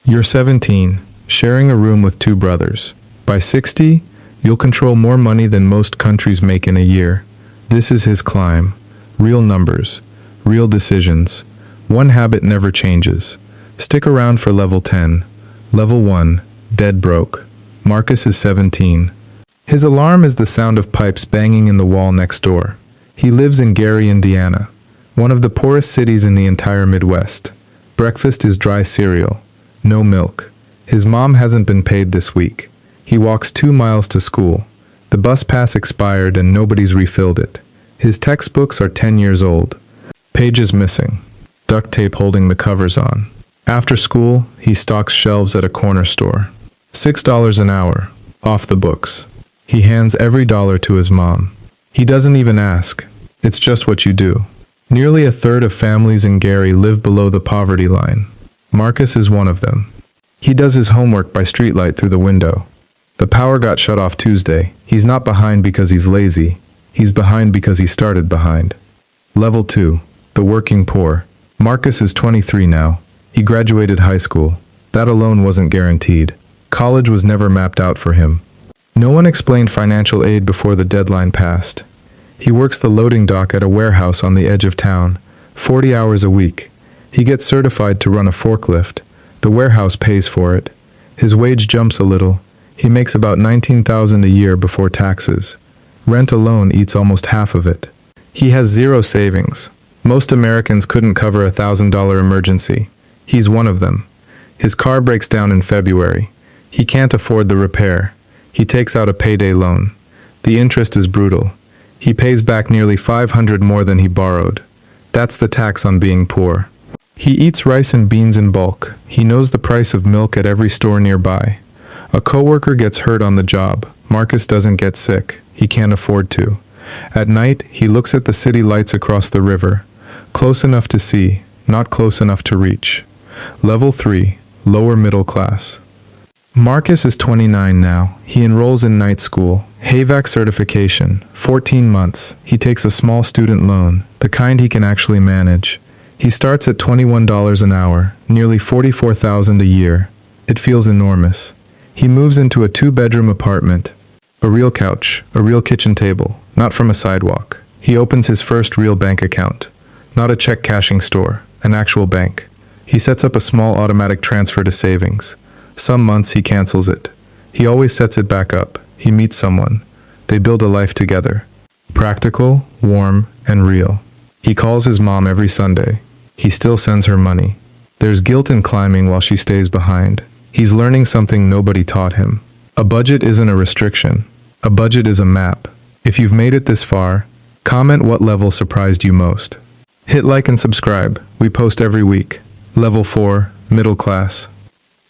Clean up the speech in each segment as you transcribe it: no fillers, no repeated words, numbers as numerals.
You're 17, sharing a room with two brothers. By 60, you'll control more money than most countries make in a year. This is his climb. Real numbers. Real decisions. One habit never changes. Stick around for level 10. Level 1. Dead broke. Marcus is 17. His alarm is the sound of pipes banging in the wall next door. He lives in Gary, Indiana, one of the poorest cities in the entire Midwest. Breakfast is dry cereal. No milk. His mom hasn't been paid this week. He walks 2 miles to school. The bus pass expired and nobody's refilled it. His textbooks are 10 years old. Pages missing. Duct tape holding the covers on. After school, he stocks shelves at a corner store. $6 an hour. Off the books. He hands every dollar to his mom. He doesn't even ask. It's just what you do. Nearly a third of families in Gary live below the poverty line. Marcus is one of them. He does his homework by streetlight through the window. The power got shut off Tuesday. He's not behind because he's lazy. He's behind because he started behind. Level 2. The working poor. Marcus is 23 now. He graduated high school. That alone wasn't guaranteed. College was never mapped out for him. No one explained financial aid before the deadline passed. He works the loading dock at a warehouse on the edge of town, 40 hours a week. He gets certified to run a forklift. The warehouse pays for it. His wage jumps a little. He makes about $19,000 a year before taxes. Rent alone eats almost half of it. He has zero savings. Most Americans couldn't cover a $1,000 emergency. He's one of them. His car breaks down in February. He can't afford the repair. He takes out a payday loan. The interest is brutal. He pays back nearly $500 more than he borrowed. That's the tax on being poor. He eats rice and beans in bulk. He knows the price of milk at every store nearby. A coworker gets hurt on the job. Marcus doesn't get sick. He can't afford to. At night, he looks at the city lights across the river. Close enough to see, not close enough to reach. Level 3. Lower middle class. Marcus is 29 now. He enrolls in night school. HAVAC certification. 14 months. He takes a small student loan, the kind he can actually manage. He starts at $21 an hour, nearly $44,000 a year. It feels enormous. He moves into a 2-bedroom apartment. A real couch, a real kitchen table, not from a sidewalk. He opens his first real bank account. Not a check cashing store, an actual bank. He sets up a small automatic transfer to savings. Some months he cancels it. He always sets it back up. He meets someone. They build a life together. Practical, warm, and real. He calls his mom every Sunday. He still sends her money. There's guilt in climbing while she stays behind. He's learning something nobody taught him. A budget isn't a restriction. A budget is a map. If you've made it this far, comment what level surprised you most. Hit like and subscribe. We post every week. Level 4, middle class.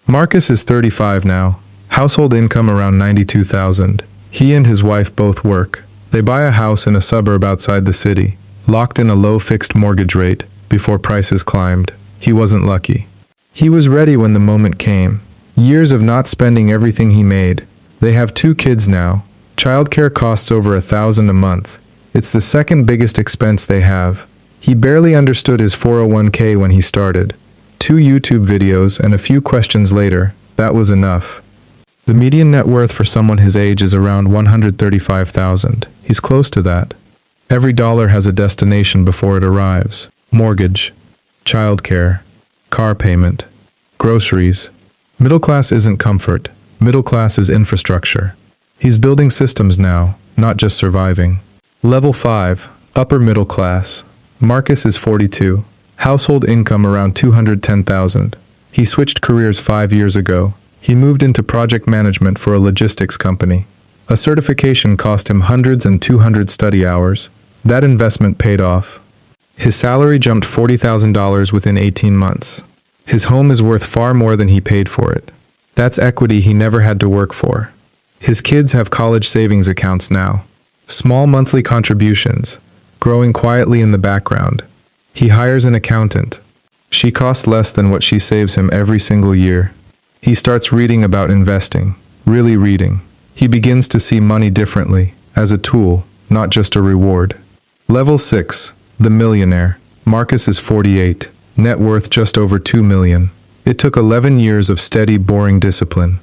Marcus is 35 now. Household income around $92,000. He and his wife both work. They buy a house in a suburb outside the city, locked in a low fixed mortgage rate before prices climbed. He wasn't lucky. He was ready when the moment came. Years of not spending everything he made. They have 2 kids now. Childcare costs over $1,000 a month. It's the second biggest expense they have. He barely understood his 401k when he started. 2 YouTube videos and a few questions later, that was enough. The median net worth for someone his age is around $135,000. He's close to that. Every dollar has a destination before it arrives. Mortgage, childcare, car payment, groceries. Middle class isn't comfort. Middle class is infrastructure. He's building systems now, not just surviving. Level 5, upper middle class. Marcus is 42. Household income around $210,000. He switched careers 5 years ago. He moved into project management for a logistics company. A certification cost him hundreds and 200 study hours. That investment paid off. His salary jumped $40,000 within 18 months. His home is worth far more than he paid for it. That's equity he never had to work for. His kids have college savings accounts now. Small monthly contributions, growing quietly in the background. He hires an accountant. She costs less than what she saves him every single year. He starts reading about investing, really reading. He begins to see money differently, as a tool, not just a reward. Level 6, the millionaire. Marcus is 48, net worth just over $2 million. It took 11 years of steady, boring discipline.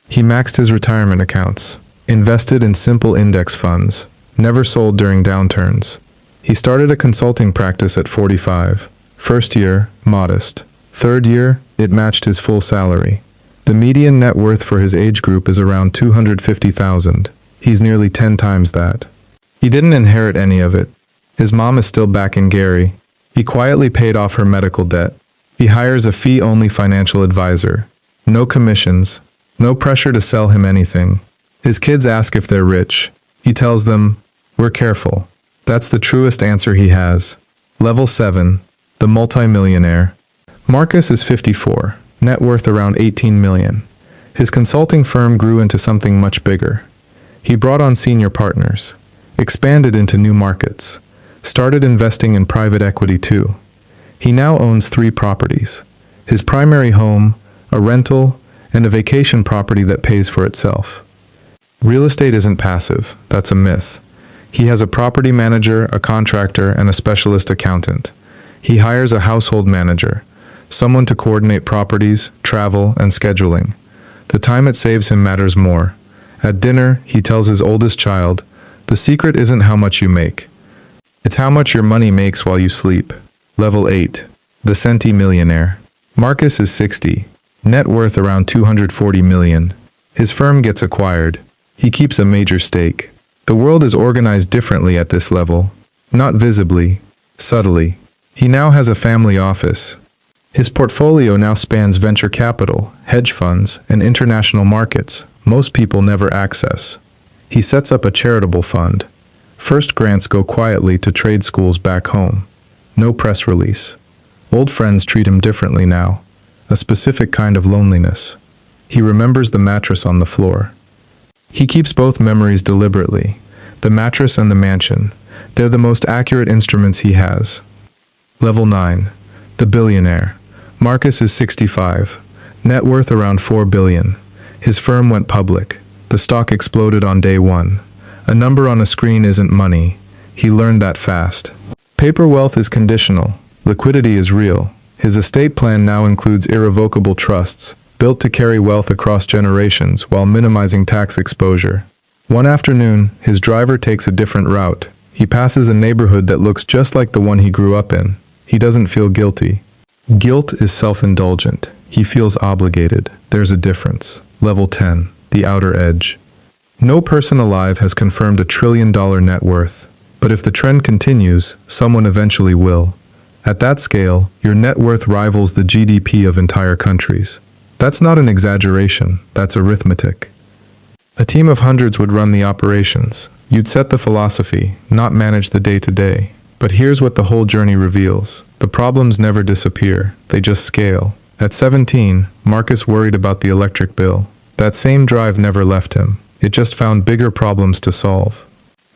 He maxed his retirement accounts, invested in simple index funds, never sold during downturns. He started a consulting practice at 45. First year, modest. Third year, it matched his full salary. The median net worth for his age group is around $250,000. He's nearly 10 times that. He didn't inherit any of it. His mom is still backing Gary. He quietly paid off her medical debt. He hires a fee-only financial advisor. No commissions. No pressure to sell him anything. His kids ask if they're rich. He tells them, "We're careful." That's the truest answer he has. Level 7. The multimillionaire. Marcus is 54, net worth around 18 million. His consulting firm grew into something much bigger. He brought on senior partners, expanded into new markets, started investing in private equity too. He now owns 3 properties: his primary home, a rental, and a vacation property that pays for itself. Real estate isn't passive, that's a myth. He has a property manager, a contractor, and a specialist accountant. He hires a household manager, someone to coordinate properties, travel, and scheduling. The time it saves him matters more. At dinner, he tells his oldest child, "The secret isn't how much you make. It's how much your money makes while you sleep." Level 8. The centimillionaire. Marcus is 60, net worth around 240 million. His firm gets acquired. He keeps a major stake. The world is organized differently at this level. Not visibly, subtly. He now has a family office. His portfolio now spans venture capital, hedge funds, and international markets most people never access. He sets up a charitable fund. First grants go quietly to trade schools back home. No press release. Old friends treat him differently now. A specific kind of loneliness. He remembers the mattress on the floor. He keeps both memories deliberately. The mattress and the mansion. They're the most accurate instruments he has. Level 9. The billionaire. Marcus is 65. Net worth around 4 billion. His firm went public. The stock exploded on day 1. A number on a screen isn't money. He learned that fast. Paper wealth is conditional. Liquidity is real. His estate plan now includes irrevocable trusts, built to carry wealth across generations while minimizing tax exposure. One afternoon, his driver takes a different route. He passes a neighborhood that looks just like the one he grew up in. He doesn't feel guilty. Guilt is self-indulgent. He feels obligated. There's a difference. Level 10. The outer edge. No person alive has confirmed $1 trillion net worth. But if the trend continues, someone eventually will. At that scale, your net worth rivals the GDP of entire countries. That's not an exaggeration, that's arithmetic. A team of hundreds would run the operations. You'd set the philosophy, not manage the day-to-day. But here's what the whole journey reveals. The problems never disappear, they just scale. At 17, Marcus worried about the electric bill. That same drive never left him. It just found bigger problems to solve.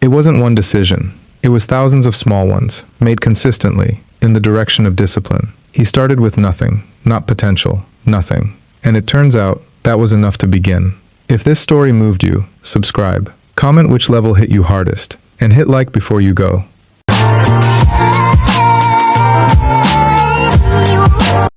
It wasn't one decision. It was thousands of small ones, made consistently, in the direction of discipline. He started with nothing, not potential, nothing. And it turns out, that was enough to begin. If this story moved you, subscribe. Comment which level hit you hardest, and hit like before you go.